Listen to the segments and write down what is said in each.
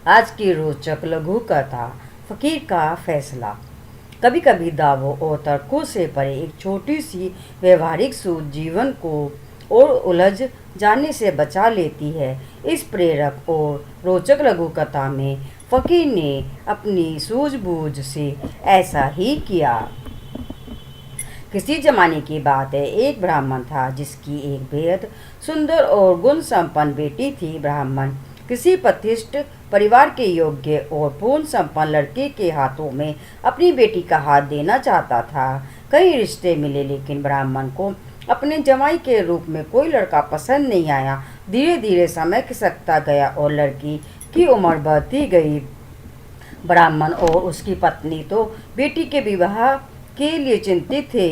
आज की रोचक लघु कथा फकीर का फैसला। कभी कभी दावों और तर्कों से परे एक छोटी सी व्यवहारिक सूझ जीवन को और उलझ जाने से बचा लेती है। इस प्रेरक और रोचक लघु कथा में फकीर ने अपनी सूझबूझ से ऐसा ही किया। किसी जमाने की बात है, एक ब्राह्मण था जिसकी एक बेहद सुंदर और गुण संपन्न बेटी थी। ब्राह्मण किसी प्रतिष्ठित परिवार के योग्य और पूर्ण संपन्न लड़के के हाथों में अपनी बेटी का हाथ देना चाहता था। कई रिश्ते मिले, लेकिन ब्राह्मण को अपने जमाई के रूप में कोई लड़का पसंद नहीं आया। धीरे धीरे समय खिसकता गया और लड़की की उम्र बढ़ती गई। ब्राह्मण और उसकी पत्नी तो बेटी के विवाह के लिए चिंतित थे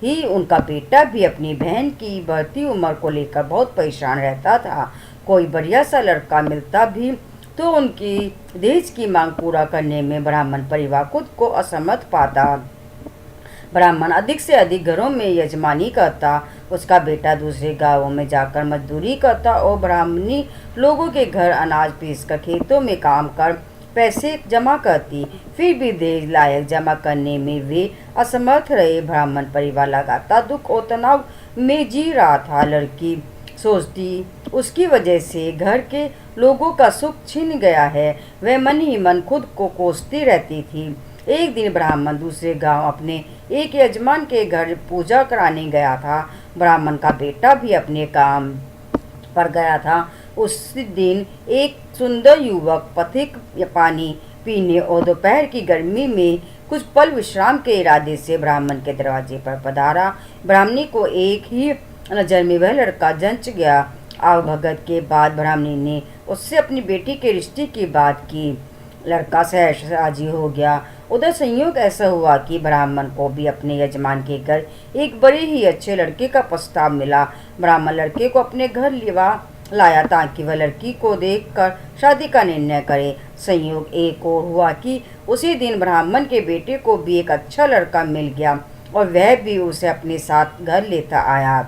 ही उनका बेटा भी अपनी बहन की बढ़ती उम्र को लेकर बहुत परेशान रहता था। कोई बढ़िया सा लड़का मिलता भी तो उनकी दहेज की मांग पूरा करने में ब्राह्मण परिवार खुद को असमर्थ पाता। ब्राह्मण अधिक से अधिक घरों में यजमानी करता, उसका बेटा दूसरे गांवों में जाकर मजदूरी करता और ब्राह्मणी लोगों के घर अनाज पीसकर खेतों में काम कर पैसे जमा करती। फिर भी दहेज लायक जमा करने में वे असमर्थ रहे। ब्राह्मण परिवार लगातार दुख और तनाव में जी रहा था। लड़की सोचती उसकी वजह से घर के लोगों का सुख छिन गया है। वह मन ही मन खुद को कोसती रहती थी। एक दिन ब्राह्मण दूसरे गांव अपने एक यजमान के घर पूजा कराने गया था। ब्राह्मण का बेटा भी अपने काम पर गया था। उस दिन एक सुंदर युवक पथिक पानी पीने और दोपहर की गर्मी में कुछ पल विश्राम के इरादे से ब्राह्मण के दरवाजे पर पधारा। ब्राह्मणी को एक ही नजर में वह लड़का जंच गया। आवभगत के बाद ब्राह्मणी ने उससे अपनी बेटी के रिश्ते की बात की। लड़का सहर्ष राजी हो गया। उधर संयोग ऐसा हुआ कि ब्राह्मण को भी अपने यजमान के घर एक बड़े ही अच्छे लड़के का प्रस्ताव मिला। ब्राह्मण लड़के को अपने घर लाया ताकि वह लड़की को देखकर शादी का निर्णय करे। संयोग एक और हुआ कि उसी दिन ब्राह्मण के बेटे को भी एक अच्छा लड़का मिल गया और वह भी उसे अपने साथ घर लेता आया।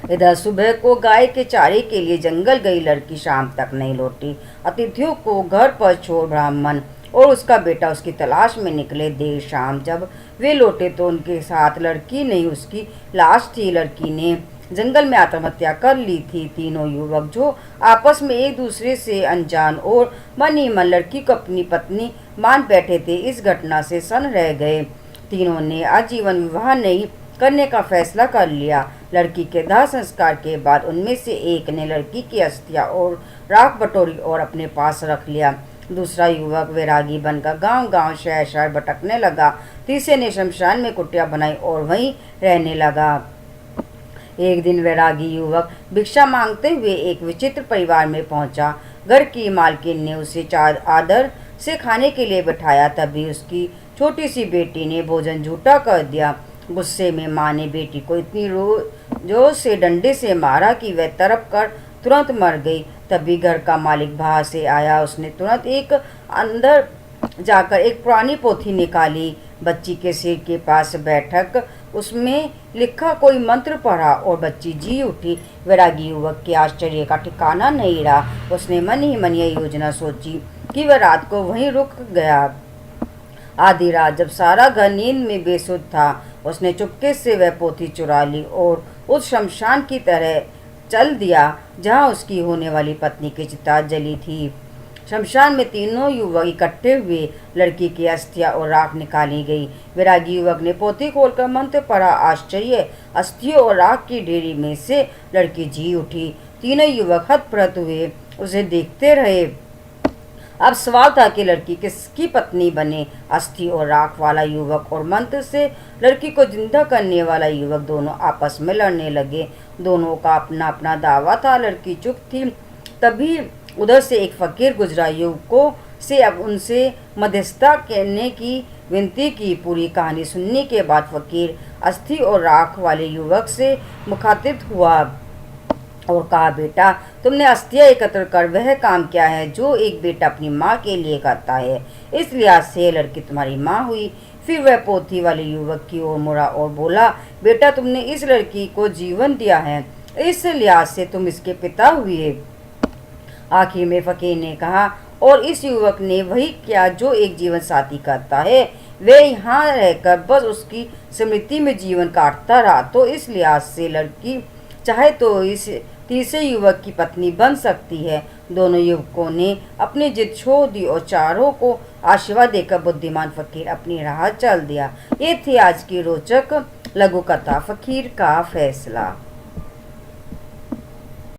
इधर सुबह को गाय के चारे के लिए जंगल गई लड़की शाम तक नहीं लौटी। अतिथियों को घर पर छोड़ ब्राह्मण और उसका बेटा उसकी तलाश में निकले। देर शाम जब वे लौटे तो उनके साथ लड़की नहीं, उसकी लाश थी। लड़की ने जंगल में आत्महत्या कर ली थी। तीनों युवक जो आपस में एक दूसरे से अनजान और मन ही मन लड़की को अपनी पत्नी मान बैठे थे, इस घटना से सन्न रह गए। तीनों ने आजीवन विवाह नहीं करने का फैसला कर लिया। लड़की के दाह संस्कार के बाद उनमें से एक ने लड़की की अस्थियां और राख बटोरी और अपने पास रख लिया। दूसरा युवक वैरागी बनकर गांव गांव शहर शहर भटकने लगा। तीसरे ने शमशान में कुटिया बनाई और वहीं रहने लगा। एक दिन वैरागी युवक भिक्षा मांगते हुए एक विचित्र परिवार में पहुंचा। घर की मालकिन ने उसे चार आदर से खाने के लिए बैठाया। तभी उसकी छोटी सी बेटी ने भोजन झूठा कर दिया। गुस्से में माँ ने बेटी को इतनी जोर से डंडे से मारा कि वह तड़प कर तुरंत मर गई। तभी घर का मालिक बाहर से आया। उसने तुरंत अंदर जाकर एक पुरानी पोथी निकाली। बच्ची के सिर के पास बैठक उसमें लिखा कोई मंत्र पढ़ा और बच्ची जी उठी। वैरागी युवक के आश्चर्य का ठिकाना नहीं रहा। उसने मन ही मन यह योजना सोची कि वह रात को वहीं रुक गया। आधी रात जब सारा घर नींद में बेसुध था, उसने चुपके से वह पोथी चुरा ली और उस शमशान की तरह चल दिया जहां उसकी होने वाली पत्नी की चिता जली थी। शमशान में तीनों युवक इकट्ठे हुए। लड़की की अस्थियां और राख निकाली गई। वैरागी युवक ने पोथी खोलकर मंत्र पढ़ा। आश्चर्य! अस्थियों और राख की ढेरी में से लड़की जी उठी। तीनों युवक हतप्रभ हुए, उसे देखते रहे। अब सवाल था कि लड़की किसकी पत्नी बने, अस्थि और राख वाला युवक और मंत्र से लड़की को जिंदा करने वाला युवक। दोनों आपस में लड़ने लगे। दोनों का अपना अपना दावा था। लड़की चुप थी। तभी उधर से एक फकीर गुजरा। युवकों से अब उनसे मध्यस्थता करने की विनती की। पूरी कहानी सुनने के बाद फकीर अस्थि और राख वाले युवक से मुखातिब हुआ और कहा, बेटा, तुमने अस्थियां एकत्र कर वह काम किया है जो एक बेटा अपनी माँ के लिए करता है। इस लिहाज से लड़की तुम्हारी माँ हुई। फिर वह पोथी वाले युवक की ओर मुड़ा और बोला, बेटा, तुमने इस लड़की को जीवन दिया है, इस लिहाज से तुम इसके पिता हुए। आखिर में फकीर ने कहा, और इस युवक ने वही किया जो एक जीवन साथी करता है। वह यहाँ रहकर बस उसकी स्मृति में जीवन काटता रहा। तो इस लिहाज से लड़की चाहे तो इस तीसरे युवक की पत्नी बन सकती है। दोनों युवकों ने अपनी जिद छोड़ दी और चारों को आशीर्वाद देकर बुद्धिमान फकीर अपनी राह चल दिया। ये थी आज की रोचक लघु कथा फकीर का फैसला।